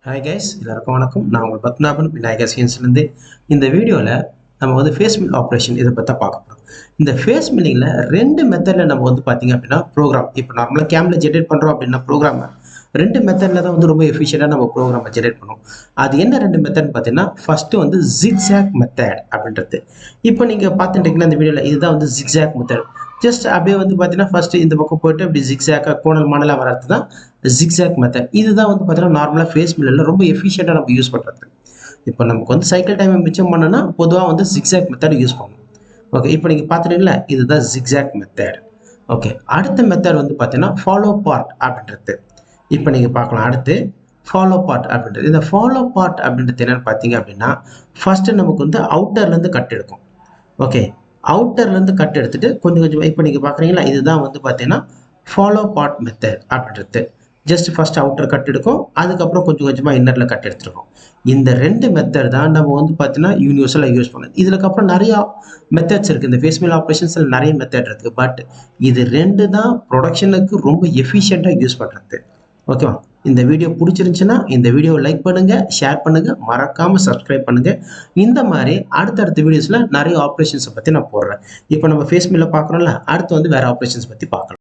Hi guys, எல்லாருக்கும் வணக்கம். நான் உங்கள் பத்மநாபன் விநாயகர் சயின்ஸ்லேருந்து. இந்த வீடியோவில் நம்ம வந்து ஃபேஸ் மில் ஆப்ரேஷன் இதை பற்றி பார்க்க போகிறோம். இந்த ஃபேஸ் மில்லிங்கில் ரெண்டு மெத்தடில் நம்ம வந்து பார்த்தீங்க அப்படின்னா ப்ரோக்ராம் இப்போ நார்மலாக கேமில் ஜென்ரேட் பண்ணுறோம் அப்படின்னா ப்ரோக்ராமை ரெண்டு மெத்தடில் தான் வந்து ரொம்ப எஃபிஷியண்டாக நம்ம ப்ரோக்ராமை ஜென்ரேட் பண்ணுவோம். அது என்ன ரெண்டு மெத்தட்னு பார்த்தீங்கன்னா, ஃபஸ்ட்டு வந்து ஜிக்ஸாக் மெத்தட் அப்படின்றது. இப்போ நீங்கள் பார்த்துட்டீங்கன்னா இந்த வீடியோவில் இதுதான் வந்து ஜிக்ஸாக் மெத்தட். ஜஸ்ட் அப்படியே வந்து பார்த்தீங்கன்னா ஃபஸ்ட்டு இந்த பக்கம் போயிட்டு அப்படி ஜிக்ஸாக்காக கோணல் மாடலாக வர்றது தான் ஜிக்ஸாக் மெத்தட். இதுதான் வந்து பார்த்தீங்கன்னா நார்மலாக ஃபேஸ் மில்லில் ரொம்ப எஃபிஷியண்டாக நம்ம யூஸ் பண்ணுறது. இப்போ நமக்கு வந்து சைக்கிள் டைமை மிச்சம் பண்ணனா பொதுவாக வந்து ஜிக்ஸாக் மெத்தட் யூஸ் பண்ணணும். ஓகே, இப்போ நீங்கள் பார்த்துட்டீங்களா, இதுதான் ஜிக்ஸாக் மெத்தட். ஓகே, அடுத்த மெத்தட் வந்து பார்த்தீங்கன்னா ஃபாலோ பார்ட் அப்படின்றது. இப்போ நீங்கள் பார்க்கலாம், அடுத்து ஃபாலோ பார்ட் அப்படின்றது. இந்த ஃபாலோ பார்ட் அப்படின்றது என்னன்னு பார்த்தீங்க அப்படின்னா, ஃபர்ஸ்ட் நமக்கு வந்து அவுட்டர்லேருந்து கட் எடுக்கும். ஓகே, அவுட்டர்லேருந்து கட் எடுத்துட்டு கொஞ்சம் கொஞ்சம் இப்போ நீங்கள் பார்க்குறீங்களா, இதுதான் வந்து பார்த்தீங்கன்னா ஃபாலோ பார்ட் மெத்தட் அப்படின்றது. ஜஸ்ட் ஃபர்ஸ்ட் அவுட்டர் கட் எடுக்கும், அதுக்கப்புறம் கொஞ்சம் கொஞ்சமாக இன்னரில் கட் எடுத்துருக்கோம். இந்த ரெண்டு மெத்தட் தான் நம்ம வந்து பார்த்தீங்கன்னா யூனிவர்சலாக யூஸ் பண்ணணும். இதுக்கப்புறம் நிறையா மெத்தட்ஸ் இருக்குது. இந்த ஃபேஸ் மில் ஆப்ரேஷன்ஸில் நிறைய மெத்தட் இருக்குது. பட் இது ரெண்டு தான் ப்ரொடக்ஷனுக்கு ரொம்ப எஃபிஷியண்ட்டாக யூஸ் பண்ணுறது. ஓகேவா? இந்த வீடியோ பிடிச்சிருந்துச்சுன்னா இந்த வீடியோவை லைக் பண்ணுங்கள், ஷேர் பண்ணுங்கள், மறக்காமல் சப்ஸ்கிரைப் பண்ணுங்கள். இந்த மாதிரி அடுத்தடுத்த வீடியோஸில் நிறைய ஆப்ரேஷன்ஸை பற்றி நான் போடுறேன். இப்போ நம்ம ஃபேஸ் மில்லை பார்க்குறோம்ல, அடுத்து வந்து வேறு ஆப்ரேஷன்ஸ் பற்றி பார்க்கலாம்.